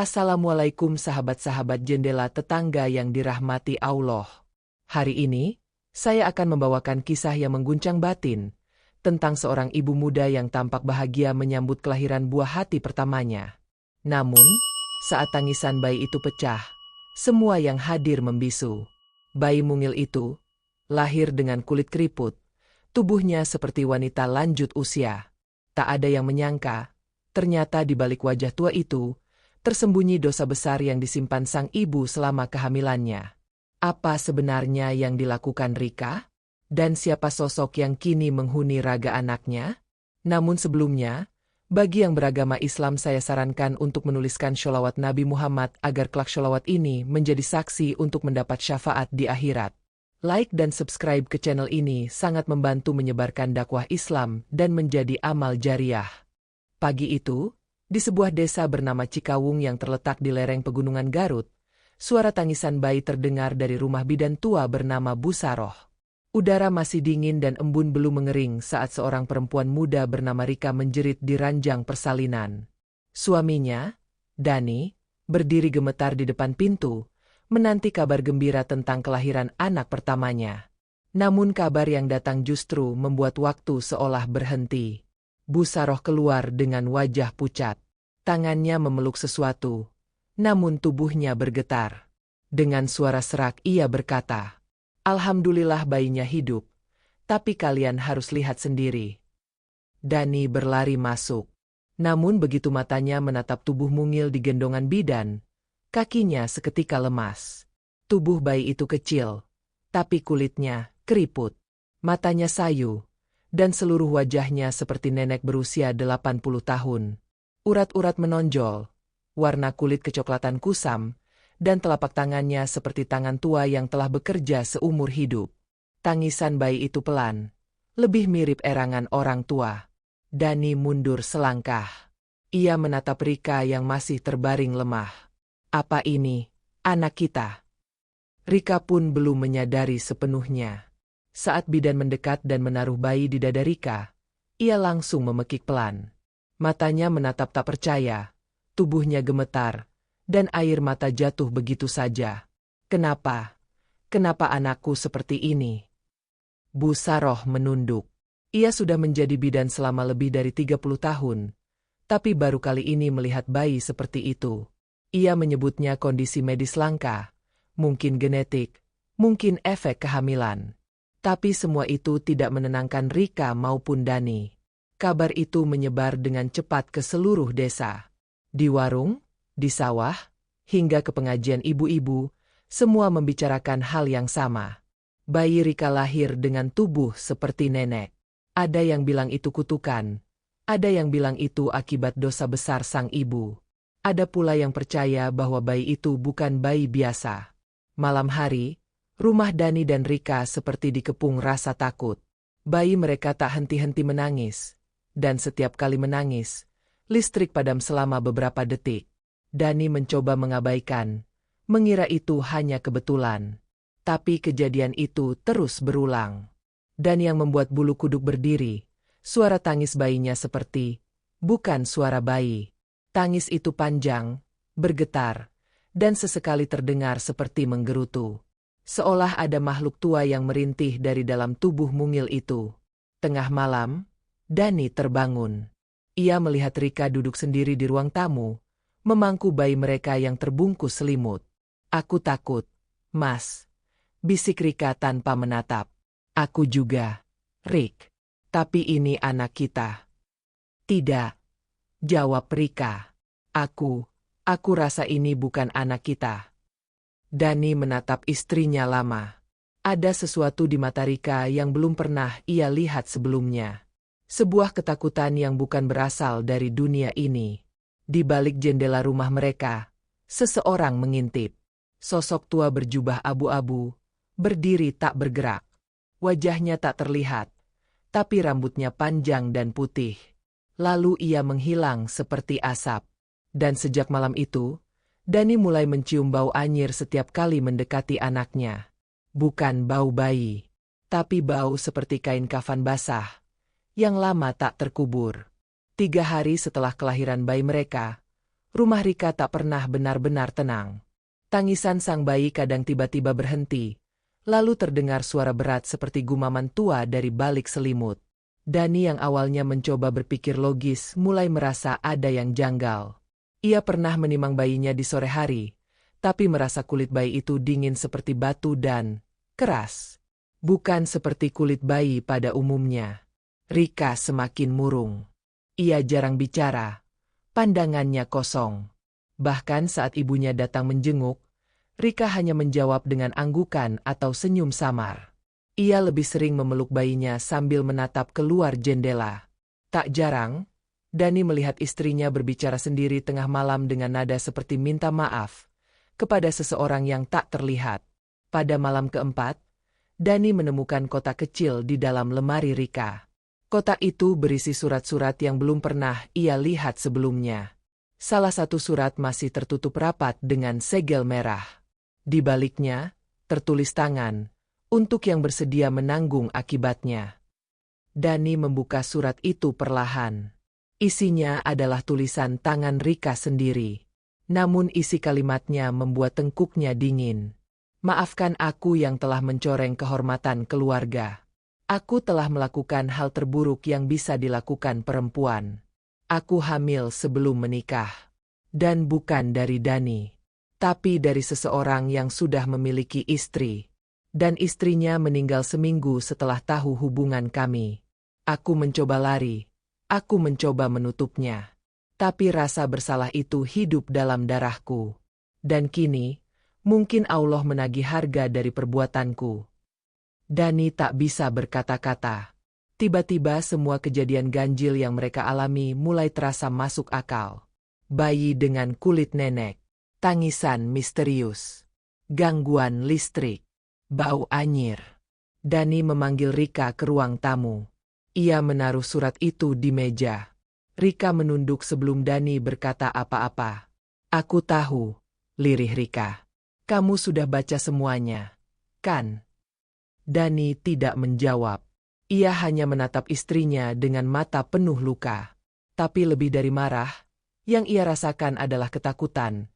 Assalamualaikum sahabat-sahabat jendela tetangga yang dirahmati Allah. Hari ini, saya akan membawakan kisah yang mengguncang batin, tentang seorang ibu muda yang tampak bahagia menyambut kelahiran buah hati pertamanya. Namun, saat tangisan bayi itu pecah, semua yang hadir membisu. Bayi mungil itu, lahir dengan kulit keriput, tubuhnya seperti wanita lanjut usia. Tak ada yang menyangka, ternyata di balik wajah tua itu, tersembunyi dosa besar yang disimpan sang ibu selama kehamilannya. Apa sebenarnya yang dilakukan Rika? Dan siapa sosok yang kini menghuni raga anaknya? Namun sebelumnya, bagi yang beragama Islam saya sarankan untuk menuliskan sholawat Nabi Muhammad agar kelak sholawat ini menjadi saksi untuk mendapat syafaat di akhirat. Like dan subscribe ke channel ini sangat membantu menyebarkan dakwah Islam dan menjadi amal jariah. Pagi itu, di sebuah desa bernama Cikawung yang terletak di lereng pegunungan Garut, suara tangisan bayi terdengar dari rumah bidan tua bernama Bu Saroh. Udara masih dingin dan embun belum mengering saat seorang perempuan muda bernama Rika menjerit di ranjang persalinan. Suaminya, Dani, berdiri gemetar di depan pintu, menanti kabar gembira tentang kelahiran anak pertamanya. Namun kabar yang datang justru membuat waktu seolah berhenti. Bu Saroh keluar dengan wajah pucat. Tangannya memeluk sesuatu, namun tubuhnya bergetar. Dengan suara serak ia berkata, "Alhamdulillah bayinya hidup, tapi kalian harus lihat sendiri." Dani berlari masuk. Namun begitu matanya menatap tubuh mungil di gendongan bidan, kakinya seketika lemas. Tubuh bayi itu kecil, tapi kulitnya keriput. Matanya sayu, dan seluruh wajahnya seperti nenek berusia 80 tahun. Urat-urat menonjol, warna kulit kecoklatan kusam, dan telapak tangannya seperti tangan tua yang telah bekerja seumur hidup. Tangisan bayi itu pelan, lebih mirip erangan orang tua. Dani mundur selangkah. Ia menatap Rika yang masih terbaring lemah. "Apa ini, anak kita?" Rika pun belum menyadari sepenuhnya. Saat bidan mendekat dan menaruh bayi di dada Rika, ia langsung memekik pelan. Matanya menatap tak percaya, tubuhnya gemetar, dan air mata jatuh begitu saja. "Kenapa? Kenapa anakku seperti ini?" Bu Saroh menunduk. Ia sudah menjadi bidan selama lebih dari 30 tahun, tapi baru kali ini melihat bayi seperti itu. Ia menyebutnya kondisi medis langka, mungkin genetik, mungkin efek kehamilan. Tapi semua itu tidak menenangkan Rika maupun Dani. Kabar itu menyebar dengan cepat ke seluruh desa. Di warung, di sawah, hingga ke pengajian ibu-ibu, semua membicarakan hal yang sama. Bayi Rika lahir dengan tubuh seperti nenek. Ada yang bilang itu kutukan. Ada yang bilang itu akibat dosa besar sang ibu. Ada pula yang percaya bahwa bayi itu bukan bayi biasa. Malam hari, rumah Dani dan Rika seperti dikepung rasa takut. Bayi mereka tak henti-henti menangis. Dan setiap kali menangis, listrik padam selama beberapa detik. Dani mencoba mengabaikan, mengira itu hanya kebetulan. Tapi kejadian itu terus berulang. Dan yang membuat bulu kuduk berdiri, suara tangis bayinya seperti, bukan suara bayi. Tangis itu panjang, bergetar, dan sesekali terdengar seperti menggerutu. Seolah ada makhluk tua yang merintih dari dalam tubuh mungil itu. Tengah malam, Dani terbangun. Ia melihat Rika duduk sendiri di ruang tamu, memangku bayi mereka yang terbungkus selimut. "Aku takut, Mas," bisik Rika tanpa menatap. "Aku juga, Rik. Tapi ini anak kita." "Tidak," jawab Rika. Aku rasa ini bukan anak kita." Dani menatap istrinya lama. Ada sesuatu di mata Rika yang belum pernah ia lihat sebelumnya. Sebuah ketakutan yang bukan berasal dari dunia ini. Di balik jendela rumah mereka, seseorang mengintip. Sosok tua berjubah abu-abu, berdiri tak bergerak. Wajahnya tak terlihat, tapi rambutnya panjang dan putih. Lalu ia menghilang seperti asap. Dan sejak malam itu, Dani mulai mencium bau anyir setiap kali mendekati anaknya. Bukan bau bayi, tapi bau seperti kain kafan basah, yang lama tak terkubur. 3 hari setelah kelahiran bayi mereka, rumah Rika tak pernah benar-benar tenang. Tangisan sang bayi kadang tiba-tiba berhenti, lalu terdengar suara berat seperti gumaman tua dari balik selimut. Dani yang awalnya mencoba berpikir logis mulai merasa ada yang janggal. Ia pernah menimang bayinya di sore hari, tapi merasa kulit bayi itu dingin seperti batu dan keras. Bukan seperti kulit bayi pada umumnya. Rika semakin murung. Ia jarang bicara, pandangannya kosong. Bahkan saat ibunya datang menjenguk, Rika hanya menjawab dengan anggukan atau senyum samar. Ia lebih sering memeluk bayinya sambil menatap keluar jendela. Tak jarang, Dani melihat istrinya berbicara sendiri tengah malam dengan nada seperti minta maaf kepada seseorang yang tak terlihat. Pada malam keempat, Dani menemukan kotak kecil di dalam lemari Rika. Kotak itu berisi surat-surat yang belum pernah ia lihat sebelumnya. Salah satu surat masih tertutup rapat dengan segel merah. Di baliknya, tertulis tangan, untuk yang bersedia menanggung akibatnya. Dani membuka surat itu perlahan. Isinya adalah tulisan tangan Rika sendiri. Namun isi kalimatnya membuat tengkuknya dingin. Maafkan aku yang telah mencoreng kehormatan keluarga. Aku telah melakukan hal terburuk yang bisa dilakukan perempuan. Aku hamil sebelum menikah. Dan bukan dari Dani, tapi dari seseorang yang sudah memiliki istri. Dan istrinya meninggal seminggu setelah tahu hubungan kami. Aku mencoba lari, aku mencoba menutupnya. Tapi rasa bersalah itu hidup dalam darahku. Dan kini, mungkin Allah menagih harga dari perbuatanku. Dani tak bisa berkata-kata. Tiba-tiba semua kejadian ganjil yang mereka alami mulai terasa masuk akal. Bayi dengan kulit nenek, tangisan misterius, gangguan listrik, bau anyir. Dani memanggil Rika ke ruang tamu. Ia menaruh surat itu di meja. Rika menunduk sebelum Dani berkata apa-apa. Aku tahu, lirih Rika. Kamu sudah baca semuanya, kan? Dani tidak menjawab. Ia hanya menatap istrinya dengan mata penuh luka. Tapi lebih dari marah, yang ia rasakan adalah ketakutan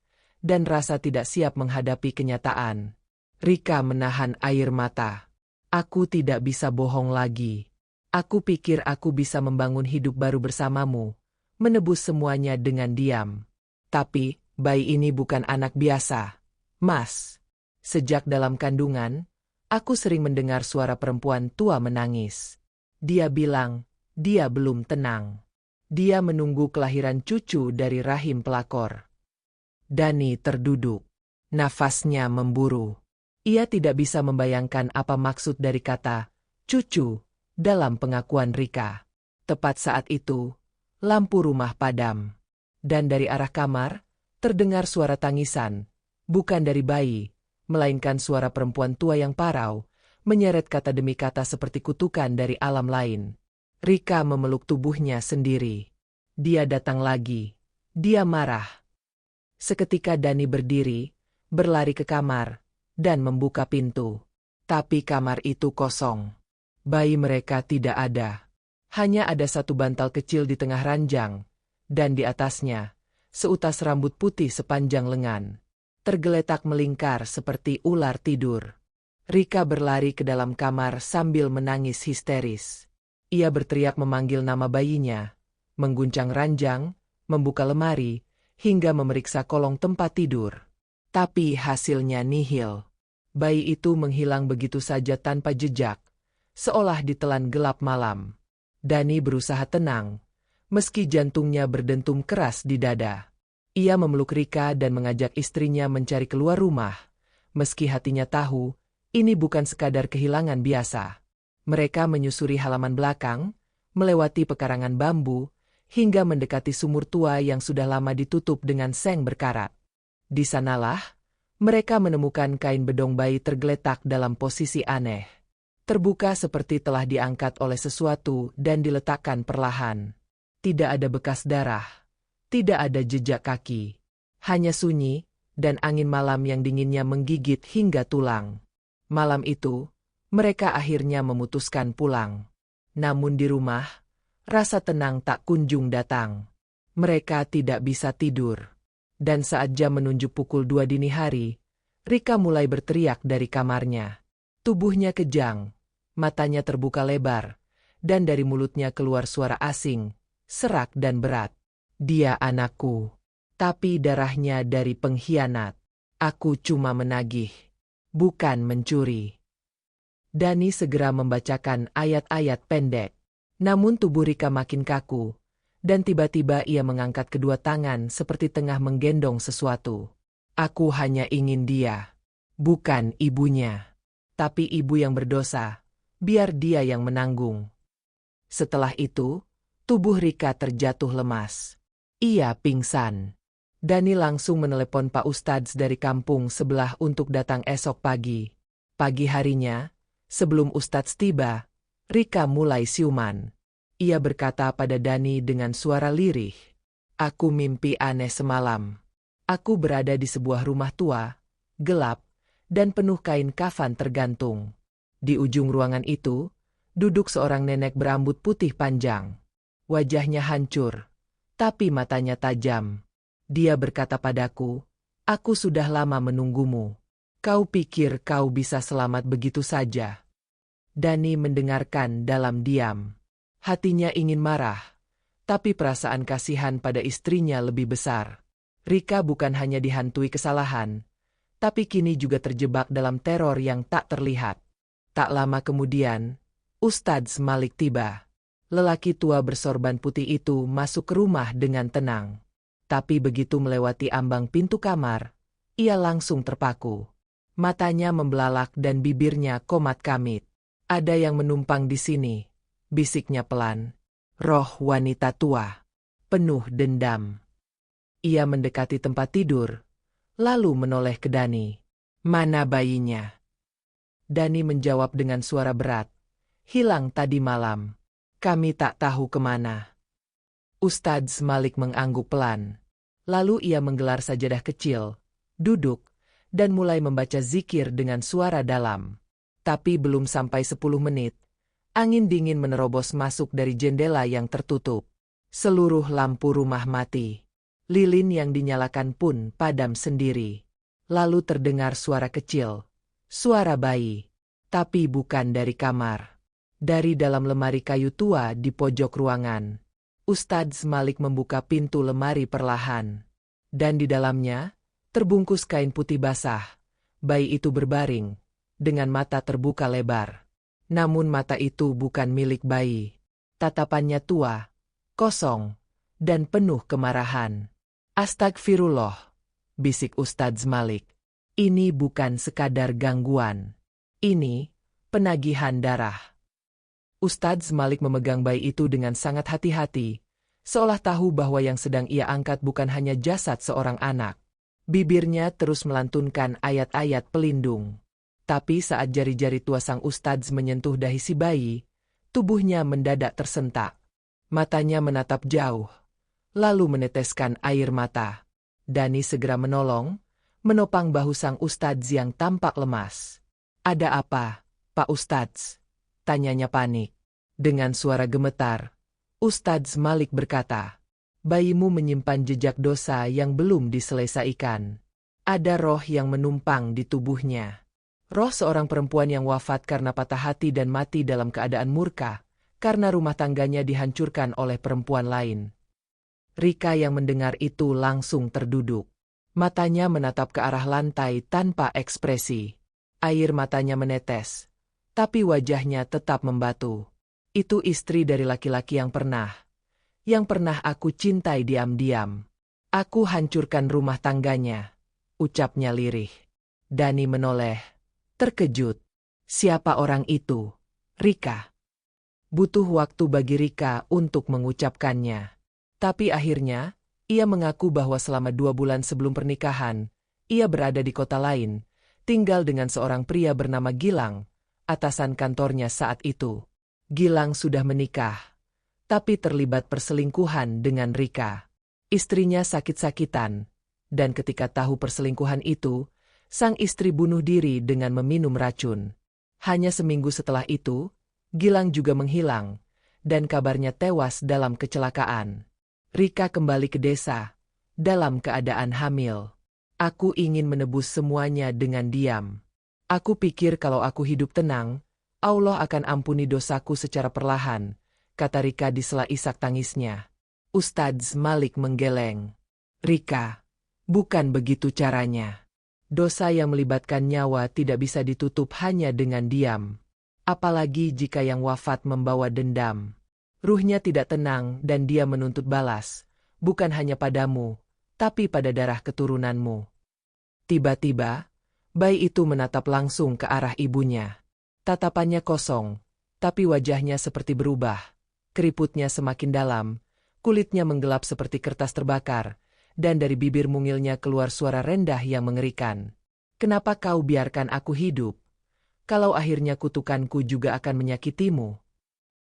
dan rasa tidak siap menghadapi kenyataan. Rika menahan air mata. Aku tidak bisa bohong lagi. Aku pikir aku bisa membangun hidup baru bersamamu, menebus semuanya dengan diam. Tapi, bayi ini bukan anak biasa, Mas. Sejak dalam kandungan, aku sering mendengar suara perempuan tua menangis. Dia bilang, dia belum tenang. Dia menunggu kelahiran cucu dari rahim pelakor. Dani terduduk. Nafasnya memburu. Ia tidak bisa membayangkan apa maksud dari kata cucu dalam pengakuan Rika. Tepat saat itu, lampu rumah padam. Dan dari arah kamar, terdengar suara tangisan. Bukan dari bayi, melainkan suara perempuan tua yang parau, menyeret kata demi kata seperti kutukan dari alam lain. Rika memeluk tubuhnya sendiri. Dia datang lagi. Dia marah. Seketika Dani berdiri, berlari ke kamar, dan membuka pintu. Tapi kamar itu kosong. Bayi mereka tidak ada. Hanya ada satu bantal kecil di tengah ranjang, dan di atasnya, seutas rambut putih sepanjang lengan. Tergeletak melingkar seperti ular tidur. Rika berlari ke dalam kamar sambil menangis histeris. Ia berteriak memanggil nama bayinya, mengguncang ranjang, membuka lemari, hingga memeriksa kolong tempat tidur. Tapi hasilnya nihil. Bayi itu menghilang begitu saja tanpa jejak, seolah ditelan gelap malam. Dani berusaha tenang, meski jantungnya berdentum keras di dada. Ia memeluk Rika dan mengajak istrinya mencari keluar rumah, meski hatinya tahu, ini bukan sekadar kehilangan biasa. Mereka menyusuri halaman belakang, melewati pekarangan bambu, hingga mendekati sumur tua yang sudah lama ditutup dengan seng berkarat. Di sanalah, mereka menemukan kain bedong bayi tergeletak dalam posisi aneh. Terbuka seperti telah diangkat oleh sesuatu dan diletakkan perlahan. Tidak ada bekas darah. Tidak ada jejak kaki. Hanya sunyi, dan angin malam yang dinginnya menggigit hingga tulang. Malam itu, mereka akhirnya memutuskan pulang. Namun di rumah, rasa tenang tak kunjung datang. Mereka tidak bisa tidur. Dan saat jam menunjuk pukul 2 dini hari, Rika mulai berteriak dari kamarnya. Tubuhnya kejang, matanya terbuka lebar, dan dari mulutnya keluar suara asing, serak dan berat. Dia anakku, tapi darahnya dari pengkhianat. Aku cuma menagih, bukan mencuri. Dani segera membacakan ayat-ayat pendek. Namun tubuh Rika makin kaku, dan tiba-tiba ia mengangkat kedua tangan seperti tengah menggendong sesuatu. Aku hanya ingin dia, bukan ibunya. Tapi ibu yang berdosa, biar dia yang menanggung. Setelah itu, tubuh Rika terjatuh lemas. Ia pingsan. Dani langsung menelepon Pak Ustadz dari kampung sebelah untuk datang esok pagi. Pagi harinya, sebelum Ustadz tiba, Rika mulai siuman. Ia berkata pada Dani dengan suara lirih, "Aku mimpi aneh semalam. Aku berada di sebuah rumah tua, gelap, dan penuh kain kafan tergantung. Di ujung ruangan itu, duduk seorang nenek berambut putih panjang. Wajahnya hancur, tapi matanya tajam. Dia berkata padaku, 'Aku sudah lama menunggumu. Kau pikir kau bisa selamat begitu saja?' Dani mendengarkan dalam diam. Hatinya ingin marah, tapi perasaan kasihan pada istrinya lebih besar. Rika bukan hanya dihantui kesalahan, tapi kini juga terjebak dalam teror yang tak terlihat. Tak lama kemudian, Ustadz Malik tiba. Lelaki tua bersorban putih itu masuk ke rumah dengan tenang. Tapi begitu melewati ambang pintu kamar, ia langsung terpaku. Matanya membelalak dan bibirnya komat-kamit. "Ada yang menumpang di sini," bisiknya pelan. Roh wanita tua, penuh dendam. Ia mendekati tempat tidur, lalu menoleh ke Dani. "Mana bayinya?" Dani menjawab dengan suara berat, "Hilang tadi malam. Kami tak tahu kemana." Ustadz Malik mengangguk pelan. Lalu ia menggelar sajadah kecil, duduk, dan mulai membaca zikir dengan suara dalam. Tapi belum sampai 10 menit, angin dingin menerobos masuk dari jendela yang tertutup. Seluruh lampu rumah mati. Lilin yang dinyalakan pun padam sendiri. Lalu terdengar suara kecil. Suara bayi. Tapi bukan dari kamar. Dari dalam lemari kayu tua di pojok ruangan. Ustadz Malik membuka pintu lemari perlahan. Dan di dalamnya, terbungkus kain putih basah. Bayi itu berbaring, dengan mata terbuka lebar. Namun mata itu bukan milik bayi. Tatapannya tua, kosong, dan penuh kemarahan. "Astagfirullah," bisik Ustadz Malik. "Ini bukan sekadar gangguan. Ini penagihan darah." Ustadz Malik memegang bayi itu dengan sangat hati-hati, seolah tahu bahwa yang sedang ia angkat bukan hanya jasad seorang anak. Bibirnya terus melantunkan ayat-ayat pelindung. Tapi saat jari-jari tua sang ustadz menyentuh dahi si bayi, tubuhnya mendadak tersentak. Matanya menatap jauh, lalu meneteskan air mata. Dani segera menolong, menopang bahu sang ustadz yang tampak lemas. "Ada apa, Pak Ustadz?" tanyanya panik. Dengan suara gemetar, Ustadz Malik berkata, "Bayimu menyimpan jejak dosa yang belum diselesaikan. Ada roh yang menumpang di tubuhnya. Roh seorang perempuan yang wafat karena patah hati dan mati dalam keadaan murka, karena rumah tangganya dihancurkan oleh perempuan lain." Rika yang mendengar itu langsung terduduk. Matanya menatap ke arah lantai tanpa ekspresi. Air matanya menetes, tapi wajahnya tetap membatu. "Itu istri dari laki-laki yang pernah aku cintai diam-diam. Aku hancurkan rumah tangganya," ucapnya lirih. Dani menoleh, terkejut. Siapa orang itu? Rika. Butuh waktu bagi Rika untuk mengucapkannya. Tapi akhirnya, ia mengaku bahwa selama 2 bulan sebelum pernikahan, ia berada di kota lain, tinggal dengan seorang pria bernama Gilang, atasan kantornya saat itu. Gilang sudah menikah, tapi terlibat perselingkuhan dengan Rika. Istrinya sakit-sakitan, dan ketika tahu perselingkuhan itu, sang istri bunuh diri dengan meminum racun. Hanya seminggu setelah itu, Gilang juga menghilang, dan kabarnya tewas dalam kecelakaan. Rika kembali ke desa, dalam keadaan hamil. Aku ingin menebus semuanya dengan diam. Aku pikir kalau aku hidup tenang, Allah akan ampuni dosaku secara perlahan, kata Rika di sela isak tangisnya. Ustadz Malik menggeleng. Rika, bukan begitu caranya. Dosa yang melibatkan nyawa tidak bisa ditutup hanya dengan diam. Apalagi jika yang wafat membawa dendam. Ruhnya tidak tenang dan dia menuntut balas, bukan hanya padamu, tapi pada darah keturunanmu. Tiba-tiba, bayi itu menatap langsung ke arah ibunya. Tatapannya kosong, tapi wajahnya seperti berubah. Keriputnya semakin dalam, kulitnya menggelap seperti kertas terbakar, dan dari bibir mungilnya keluar suara rendah yang mengerikan. Kenapa kau biarkan aku hidup? Kalau akhirnya kutukanku juga akan menyakitimu.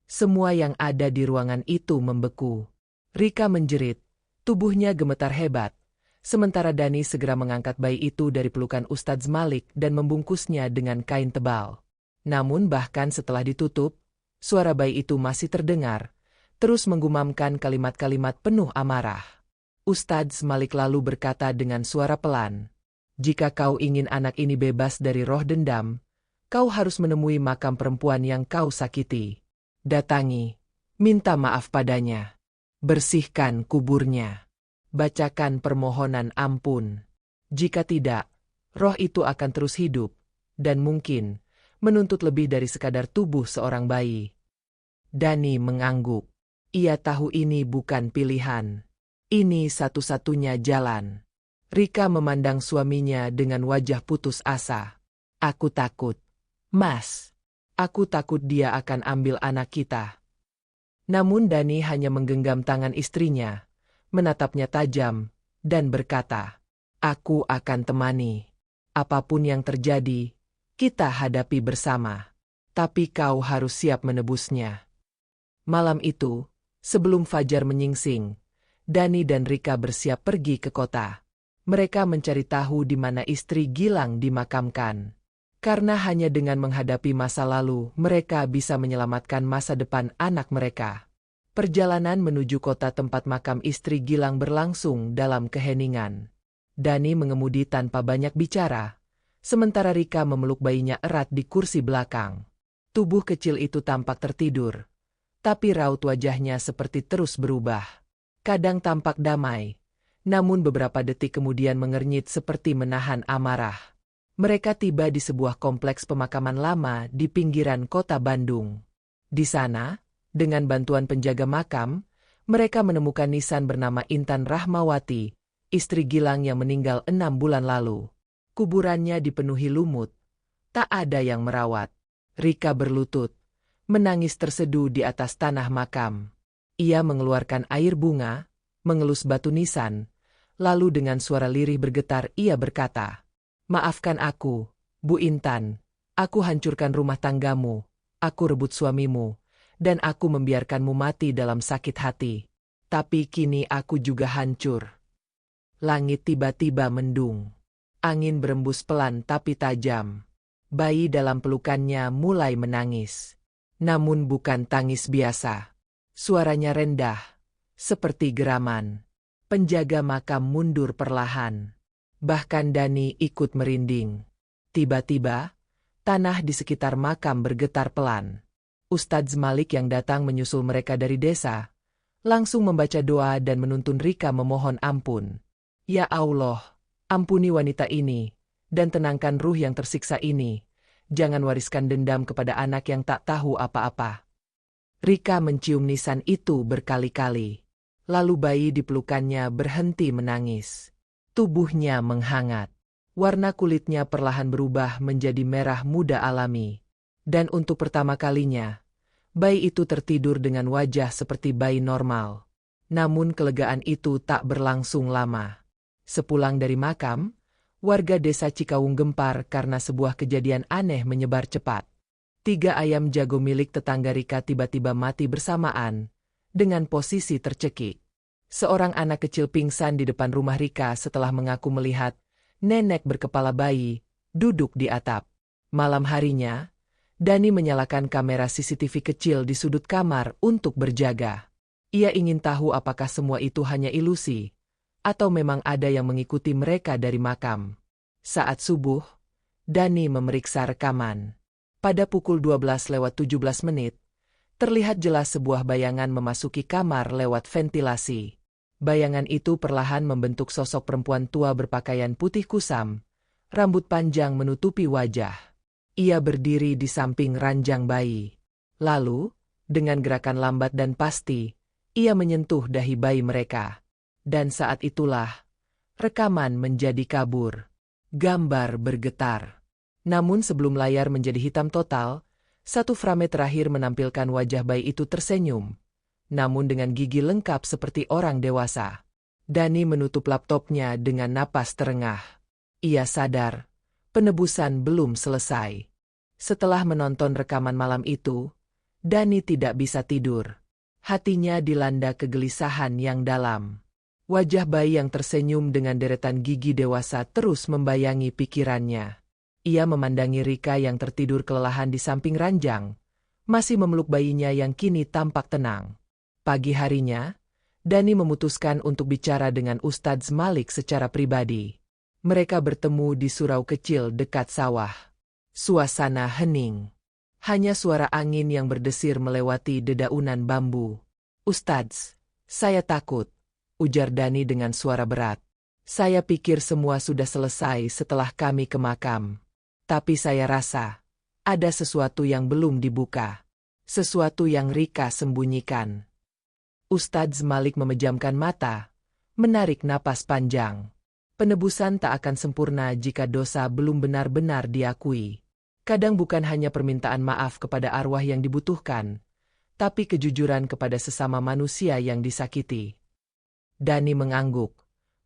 Semua yang ada di ruangan itu membeku. Rika menjerit, tubuhnya gemetar hebat. Sementara Dani segera mengangkat bayi itu dari pelukan Ustadz Malik dan membungkusnya dengan kain tebal. Namun bahkan setelah ditutup, suara bayi itu masih terdengar, terus menggumamkan kalimat-kalimat penuh amarah. Ustadz Malik lalu berkata dengan suara pelan, "Jika kau ingin anak ini bebas dari roh dendam, kau harus menemui makam perempuan yang kau sakiti. Datangi, minta maaf padanya. Bersihkan kuburnya. Bacakan permohonan ampun. Jika tidak, roh itu akan terus hidup, dan mungkin menuntut lebih dari sekadar tubuh seorang bayi." Dani mengangguk. Ia tahu ini bukan pilihan. Ini satu-satunya jalan. Rika memandang suaminya dengan wajah putus asa. "Aku takut, Mas. Aku takut dia akan ambil anak kita." Namun Dani hanya menggenggam tangan istrinya, menatapnya tajam, dan berkata, "Aku akan temani. Apapun yang terjadi, kita hadapi bersama. Tapi kau harus siap menebusnya." Malam itu, sebelum fajar menyingsing, Dani dan Rika bersiap pergi ke kota. Mereka mencari tahu di mana istri Gilang dimakamkan. Karena hanya dengan menghadapi masa lalu, mereka bisa menyelamatkan masa depan anak mereka. Perjalanan menuju kota tempat makam istri Gilang berlangsung dalam keheningan. Dani mengemudi tanpa banyak bicara, sementara Rika memeluk bayinya erat di kursi belakang. Tubuh kecil itu tampak tertidur, tapi raut wajahnya seperti terus berubah. Kadang tampak damai, namun beberapa detik kemudian mengernyit seperti menahan amarah. Mereka tiba di sebuah kompleks pemakaman lama di pinggiran kota Bandung. Di sana, dengan bantuan penjaga makam, mereka menemukan nisan bernama Intan Rahmawati, istri Gilang yang meninggal 6 bulan lalu. Kuburannya dipenuhi lumut. Tak ada yang merawat. Rika berlutut, menangis terseduh di atas tanah makam. Ia mengeluarkan air bunga, mengelus batu nisan, lalu dengan suara lirih bergetar ia berkata, "Maafkan aku, Bu Intan. Aku hancurkan rumah tanggamu, aku rebut suamimu, dan aku membiarkanmu mati dalam sakit hati. Tapi kini aku juga hancur." Langit tiba-tiba mendung. Angin berembus pelan tapi tajam. Bayi dalam pelukannya mulai menangis. Namun bukan tangis biasa. Suaranya rendah, seperti geraman. Penjaga makam mundur perlahan. Bahkan Dani ikut merinding. Tiba-tiba, tanah di sekitar makam bergetar pelan. Ustadz Malik yang datang menyusul mereka dari desa, langsung membaca doa dan menuntun Rika memohon ampun. "Ya Allah, ampuni wanita ini, dan tenangkan ruh yang tersiksa ini. Jangan wariskan dendam kepada anak yang tak tahu apa-apa." Rika mencium nisan itu berkali-kali. Lalu bayi di pelukannya berhenti menangis. Tubuhnya menghangat. Warna kulitnya perlahan berubah menjadi merah muda alami. Dan untuk pertama kalinya, bayi itu tertidur dengan wajah seperti bayi normal. Namun kelegaan itu tak berlangsung lama. Sepulang dari makam, warga desa Cikawung gempar karena sebuah kejadian aneh menyebar cepat. 3 ayam jago milik tetangga Rika tiba-tiba mati bersamaan, dengan posisi tercekik. Seorang anak kecil pingsan di depan rumah Rika setelah mengaku melihat nenek berkepala bayi duduk di atap. Malam harinya, Dani menyalakan kamera CCTV kecil di sudut kamar untuk berjaga. Ia ingin tahu apakah semua itu hanya ilusi, Atau memang ada yang mengikuti mereka dari makam? Saat subuh, Dani memeriksa rekaman. Pada pukul 12:17, terlihat jelas sebuah bayangan memasuki kamar lewat ventilasi. Bayangan itu perlahan membentuk sosok perempuan tua berpakaian putih kusam, rambut panjang menutupi wajah. Ia berdiri di samping ranjang bayi. Lalu, dengan gerakan lambat dan pasti, ia menyentuh dahi bayi mereka. Dan saat itulah, rekaman menjadi kabur. Gambar bergetar. Namun sebelum layar menjadi hitam total, satu frame terakhir menampilkan wajah bayi itu tersenyum. Namun dengan gigi lengkap seperti orang dewasa. Dani menutup laptopnya dengan napas terengah. Ia sadar, penebusan belum selesai. Setelah menonton rekaman malam itu, Dani tidak bisa tidur. Hatinya dilanda kegelisahan yang dalam. Wajah bayi yang tersenyum dengan deretan gigi dewasa terus membayangi pikirannya. Ia memandangi Rika yang tertidur kelelahan di samping ranjang, masih memeluk bayinya yang kini tampak tenang. Pagi harinya, Dani memutuskan untuk bicara dengan Ustadz Malik secara pribadi. Mereka bertemu di surau kecil dekat sawah. Suasana hening. Hanya suara angin yang berdesir melewati dedaunan bambu. "Ustadz, saya takut," ujar Dani dengan suara berat. "Saya pikir semua sudah selesai setelah kami ke makam. Tapi saya rasa, ada sesuatu yang belum dibuka. Sesuatu yang Rika sembunyikan." Ustadz Malik memejamkan mata, menarik napas panjang. Penebusan tak akan sempurna jika dosa belum benar-benar diakui. Kadang bukan hanya permintaan maaf kepada arwah yang dibutuhkan, tapi kejujuran kepada sesama manusia yang disakiti. Dani mengangguk,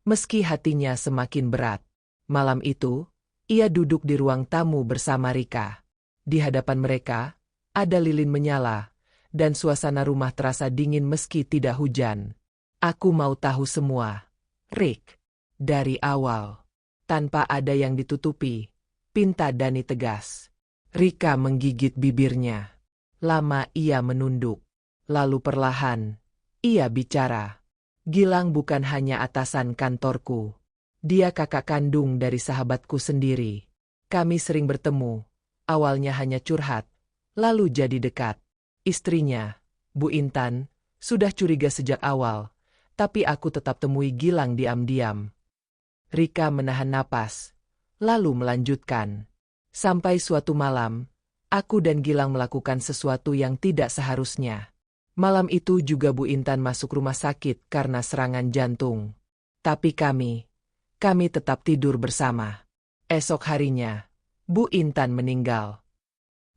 meski hatinya semakin berat. Malam itu, ia duduk di ruang tamu bersama Rika. Di hadapan mereka, ada lilin menyala, dan suasana rumah terasa dingin meski tidak hujan. "Aku mau tahu semua, Rick. Dari awal." Tanpa ada yang ditutupi, pinta Dani tegas. Rika menggigit bibirnya. Lama ia menunduk. Lalu perlahan, ia bicara. "Gilang bukan hanya atasan kantorku. Dia kakak kandung dari sahabatku sendiri. Kami sering bertemu, awalnya hanya curhat, lalu jadi dekat. Istrinya, Bu Intan, sudah curiga sejak awal, tapi aku tetap temui Gilang diam-diam." Rika menahan napas, lalu melanjutkan. "Sampai suatu malam, aku dan Gilang melakukan sesuatu yang tidak seharusnya. Malam itu juga Bu Intan masuk rumah sakit karena serangan jantung. Tapi kami tetap tidur bersama. Esok harinya, Bu Intan meninggal."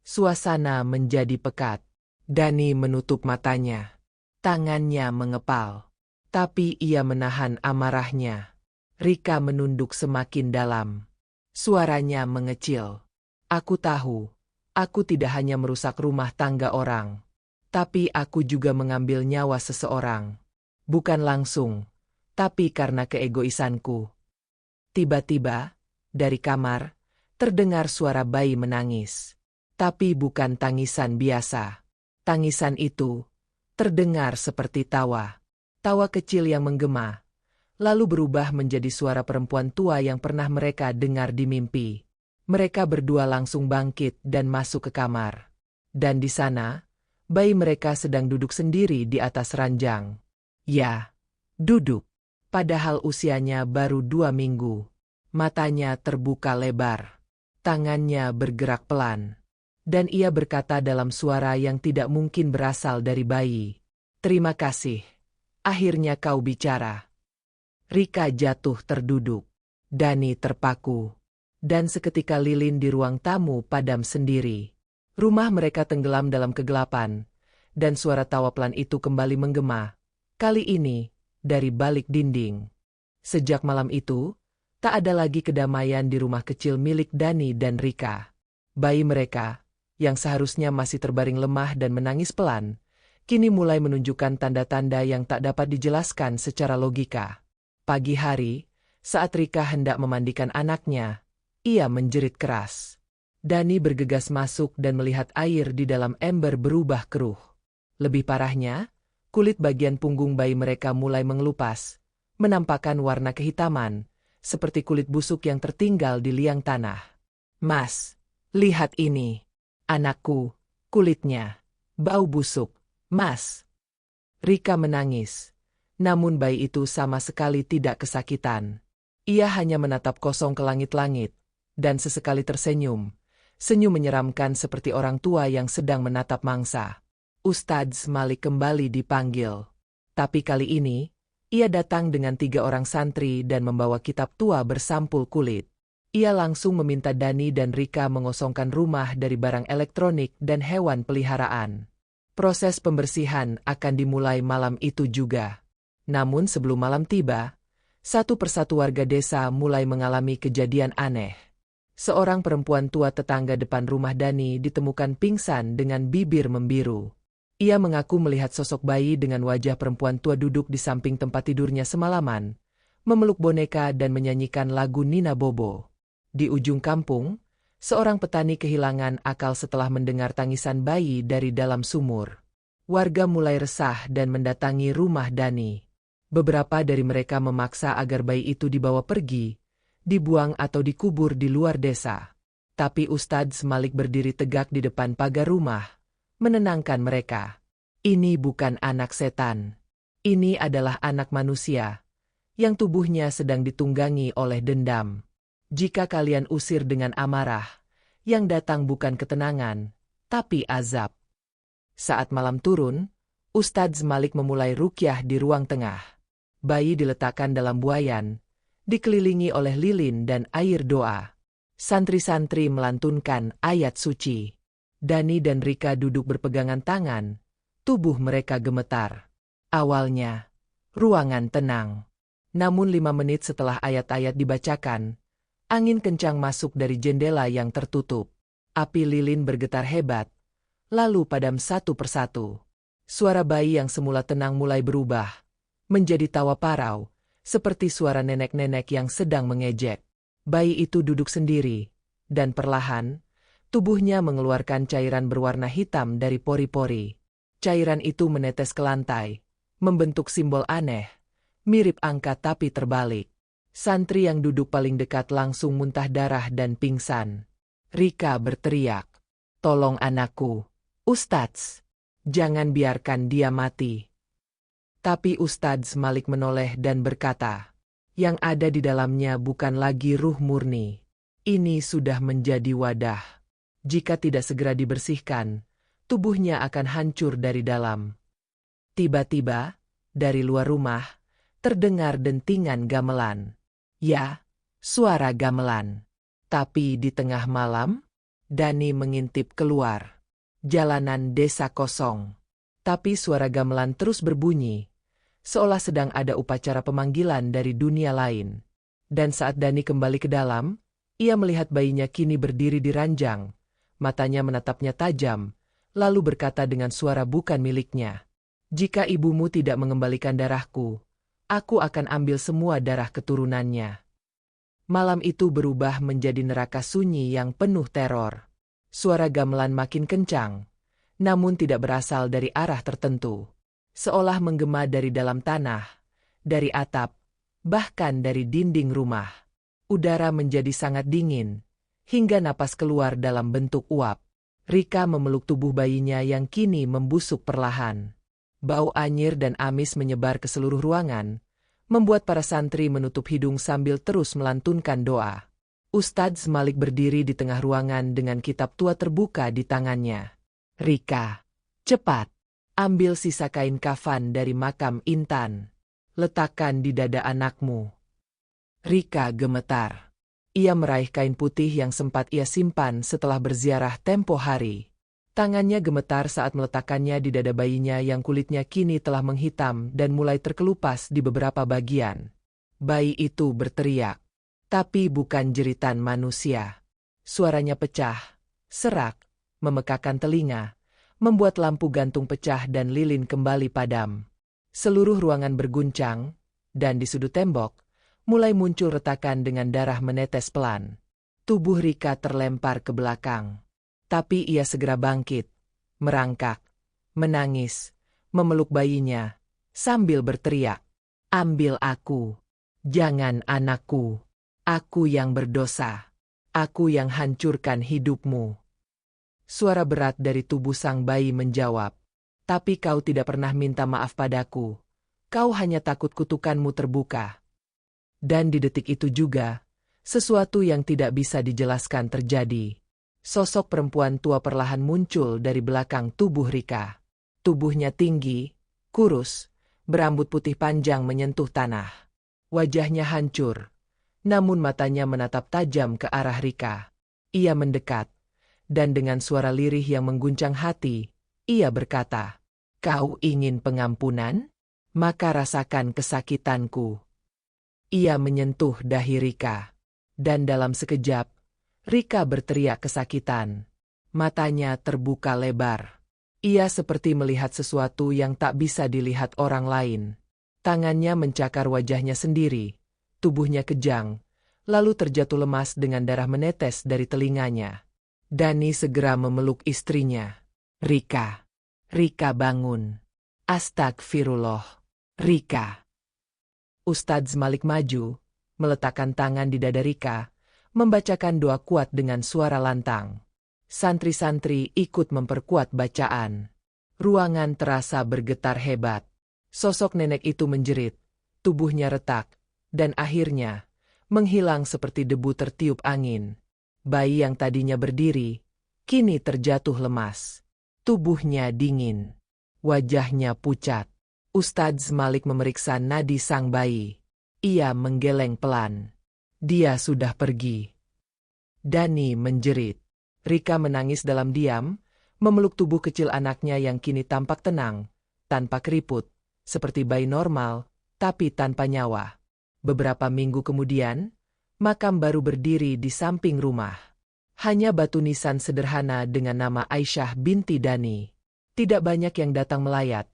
Suasana menjadi pekat. Dani menutup matanya. Tangannya mengepal. Tapi ia menahan amarahnya. Rika menunduk semakin dalam. Suaranya mengecil. "Aku tahu, aku tidak hanya merusak rumah tangga orang. Tapi aku juga mengambil nyawa seseorang. Bukan langsung, tapi karena keegoisanku." Tiba-tiba, dari kamar, terdengar suara bayi menangis. Tapi bukan tangisan biasa. Tangisan itu terdengar seperti tawa. Tawa kecil yang menggema, lalu berubah menjadi suara perempuan tua yang pernah mereka dengar di mimpi. Mereka berdua langsung bangkit dan masuk ke kamar. Dan di sana, bayi mereka sedang duduk sendiri di atas ranjang. Ya, duduk. Padahal usianya baru 2 minggu. Matanya terbuka lebar. Tangannya bergerak pelan. Dan ia berkata dalam suara yang tidak mungkin berasal dari bayi. "Terima kasih. Akhirnya kau bicara." Rika jatuh terduduk. Dani terpaku. Dan seketika lilin di ruang tamu padam sendiri. Rumah mereka tenggelam dalam kegelapan. Dan suara tawa pelan itu kembali menggema. Kali ini, dari balik dinding. Sejak malam itu, tak ada lagi kedamaian di rumah kecil milik Dani dan Rika. Bayi mereka, yang seharusnya masih terbaring lemah dan menangis pelan, kini mulai menunjukkan tanda-tanda yang tak dapat dijelaskan secara logika. Pagi hari, saat Rika hendak memandikan anaknya, ia menjerit keras. Dani bergegas masuk dan melihat air di dalam ember berubah keruh. Lebih parahnya, kulit bagian punggung bayi mereka mulai mengelupas, menampakkan warna kehitaman, seperti kulit busuk yang tertinggal di liang tanah. "Mas, lihat ini. Anakku, kulitnya. Bau busuk, Mas." Rika menangis. Namun bayi itu sama sekali tidak kesakitan. Ia hanya menatap kosong ke langit-langit, dan sesekali tersenyum. Senyum menyeramkan seperti orang tua yang sedang menatap mangsa. Ustadz Malik kembali dipanggil. Tapi kali ini, ia datang dengan 3 orang santri dan membawa kitab tua bersampul kulit. Ia langsung meminta Dani dan Rika mengosongkan rumah dari barang elektronik dan hewan peliharaan. Proses pembersihan akan dimulai malam itu juga. Namun sebelum malam tiba, satu persatu warga desa mulai mengalami kejadian aneh. Seorang perempuan tua tetangga depan rumah Dani ditemukan pingsan dengan bibir membiru. Ia mengaku melihat sosok bayi dengan wajah perempuan tua duduk di samping tempat tidurnya semalaman, memeluk boneka dan menyanyikan lagu Nina Bobo. Di ujung kampung, seorang petani kehilangan akal setelah mendengar tangisan bayi dari dalam sumur. Warga mulai resah dan mendatangi rumah Dani. Beberapa dari mereka memaksa agar bayi itu dibawa pergi, dibuang atau dikubur di luar desa. Tapi Ustadz Malik berdiri tegak di depan pagar rumah, menenangkan mereka. "Ini bukan anak setan. Ini adalah anak manusia, yang tubuhnya sedang ditunggangi oleh dendam. Jika kalian usir dengan amarah, yang datang bukan ketenangan, tapi azab." Saat malam turun, Ustadz Malik memulai ruqyah di ruang tengah. Bayi diletakkan dalam buayan, dikelilingi oleh lilin dan air doa. Santri-santri melantunkan ayat suci. Dani dan Rika duduk berpegangan tangan, tubuh mereka gemetar. Awalnya, ruangan tenang. Namun 5 menit setelah ayat-ayat dibacakan, angin kencang masuk dari jendela yang tertutup. Api lilin bergetar hebat, lalu padam satu persatu. Suara bayi yang semula tenang mulai berubah menjadi tawa parau, seperti suara nenek-nenek yang sedang mengejek. Bayi itu duduk sendiri, dan perlahan, tubuhnya mengeluarkan cairan berwarna hitam dari pori-pori. Cairan itu menetes ke lantai, membentuk simbol aneh, mirip angka tapi terbalik. Santri yang duduk paling dekat langsung muntah darah dan pingsan. Rika berteriak, "Tolong anakku, Ustadz, jangan biarkan dia mati." Tapi Ustadz Malik menoleh dan berkata, "Yang ada di dalamnya bukan lagi ruh murni. Ini sudah menjadi wadah. Jika tidak segera dibersihkan, tubuhnya akan hancur dari dalam." Tiba-tiba, dari luar rumah, terdengar dentingan gamelan. Ya, suara gamelan. Tapi di tengah malam, Dani mengintip keluar. Jalanan desa kosong. Tapi suara gamelan terus berbunyi, seolah sedang ada upacara pemanggilan dari dunia lain. Dan saat Dani kembali ke dalam, ia melihat bayinya kini berdiri di ranjang, matanya menatapnya tajam, lalu berkata dengan suara bukan miliknya, "Jika ibumu tidak mengembalikan darahku, aku akan ambil semua darah keturunannya." Malam itu berubah menjadi neraka sunyi yang penuh teror. Suara gamelan makin kencang, namun tidak berasal dari arah tertentu. Seolah menggema dari dalam tanah, dari atap, bahkan dari dinding rumah. Udara menjadi sangat dingin, hingga napas keluar dalam bentuk uap. Rika memeluk tubuh bayinya yang kini membusuk perlahan. Bau anyir dan amis menyebar ke seluruh ruangan, membuat para santri menutup hidung sambil terus melantunkan doa. Ustadz Malik berdiri di tengah ruangan dengan kitab tua terbuka di tangannya. "Rika, cepat! Ambil sisa kain kafan dari makam Intan. Letakkan di dada anakmu." Rika gemetar. Ia meraih kain putih yang sempat ia simpan setelah berziarah tempo hari. Tangannya gemetar saat meletakkannya di dada bayinya yang kulitnya kini telah menghitam dan mulai terkelupas di beberapa bagian. Bayi itu berteriak. Tapi bukan jeritan manusia. Suaranya pecah, serak, memekakan telinga, membuat lampu gantung pecah dan lilin kembali padam. Seluruh ruangan berguncang, dan di sudut tembok, mulai muncul retakan dengan darah menetes pelan. Tubuh Rika terlempar ke belakang. Tapi ia segera bangkit, merangkak, menangis, memeluk bayinya, sambil berteriak, Ambil aku. Jangan anakku. Aku yang berdosa. Aku yang hancurkan hidupmu. Suara berat dari tubuh sang bayi menjawab. Tapi kau tidak pernah minta maaf padaku. Kau hanya takut kutukanmu terbuka. Dan di detik itu juga, sesuatu yang tidak bisa dijelaskan terjadi. Sosok perempuan tua perlahan muncul dari belakang tubuh Rika. Tubuhnya tinggi, kurus, berambut putih panjang menyentuh tanah. Wajahnya hancur, namun matanya menatap tajam ke arah Rika. Ia mendekat, dan dengan suara lirih yang mengguncang hati, ia berkata, "Kau ingin pengampunan? Maka rasakan kesakitanku." Ia menyentuh dahi Rika, dan dalam sekejap, Rika berteriak kesakitan. Matanya terbuka lebar. Ia seperti melihat sesuatu yang tak bisa dilihat orang lain. Tangannya mencakar wajahnya sendiri, tubuhnya kejang, lalu terjatuh lemas dengan darah menetes dari telinganya. Dani segera memeluk istrinya. "Rika, Rika bangun. Astagfirullah. Rika." Ustadz Malik maju, meletakkan tangan di dada Rika, membacakan doa kuat dengan suara lantang. Santri-santri ikut memperkuat bacaan. Ruangan terasa bergetar hebat. Sosok nenek itu menjerit, tubuhnya retak, dan akhirnya menghilang seperti debu tertiup angin. Bayi yang tadinya berdiri, kini terjatuh lemas. Tubuhnya dingin. Wajahnya pucat. Ustadz Malik memeriksa nadi sang bayi. Ia menggeleng pelan. Dia sudah pergi. Dani menjerit. Rika menangis dalam diam, memeluk tubuh kecil anaknya yang kini tampak tenang, tanpa keriput, seperti bayi normal, tapi tanpa nyawa. Beberapa minggu kemudian, makam baru berdiri di samping rumah. Hanya batu nisan sederhana dengan nama Aisyah binti Dani. Tidak banyak yang datang melayat.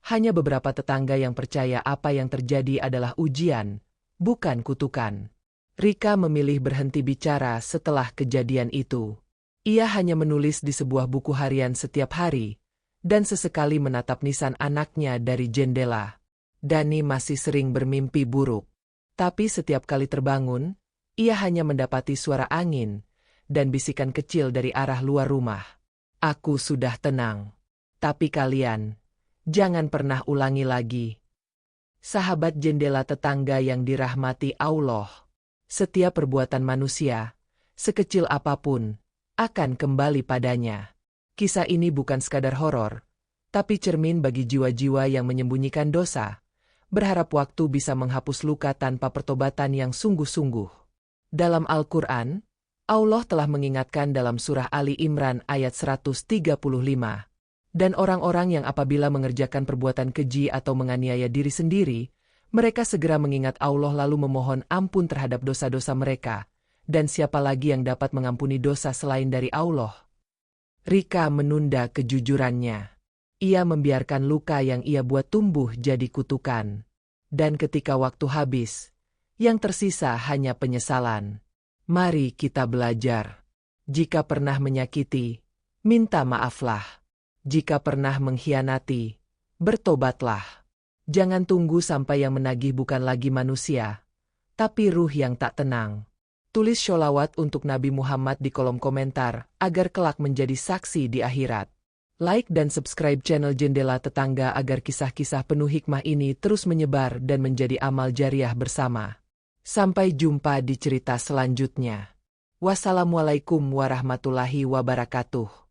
Hanya beberapa tetangga yang percaya apa yang terjadi adalah ujian, bukan kutukan. Rika memilih berhenti bicara setelah kejadian itu. Ia hanya menulis di sebuah buku harian setiap hari, dan sesekali menatap nisan anaknya dari jendela. Dani masih sering bermimpi buruk. Tapi setiap kali terbangun, ia hanya mendapati suara angin dan bisikan kecil dari arah luar rumah. "Aku sudah tenang. Tapi kalian, jangan pernah ulangi lagi." Sahabat jendela tetangga yang dirahmati Allah. Setiap perbuatan manusia, sekecil apapun, akan kembali padanya. Kisah ini bukan sekadar horor, tapi cermin bagi jiwa-jiwa yang menyembunyikan dosa, berharap waktu bisa menghapus luka tanpa pertobatan yang sungguh-sungguh. Dalam Al-Quran, Allah telah mengingatkan dalam surah Ali Imran ayat 135. Dan orang-orang yang apabila mengerjakan perbuatan keji atau menganiaya diri sendiri, mereka segera mengingat Allah lalu memohon ampun terhadap dosa-dosa mereka, dan siapa lagi yang dapat mengampuni dosa selain dari Allah? Rika menunda kejujurannya. Ia membiarkan luka yang ia buat tumbuh jadi kutukan. Dan ketika waktu habis, yang tersisa hanya penyesalan. Mari kita belajar. Jika pernah menyakiti, minta maaflah. Jika pernah mengkhianati, bertobatlah. Jangan tunggu sampai yang menagih bukan lagi manusia, tapi ruh yang tak tenang. Tulis sholawat untuk Nabi Muhammad di kolom komentar, agar kelak menjadi saksi di akhirat. Like dan subscribe channel Jendela Tetangga agar kisah-kisah penuh hikmah ini terus menyebar dan menjadi amal jariah bersama. Sampai jumpa di cerita selanjutnya. Wassalamualaikum warahmatullahi wabarakatuh.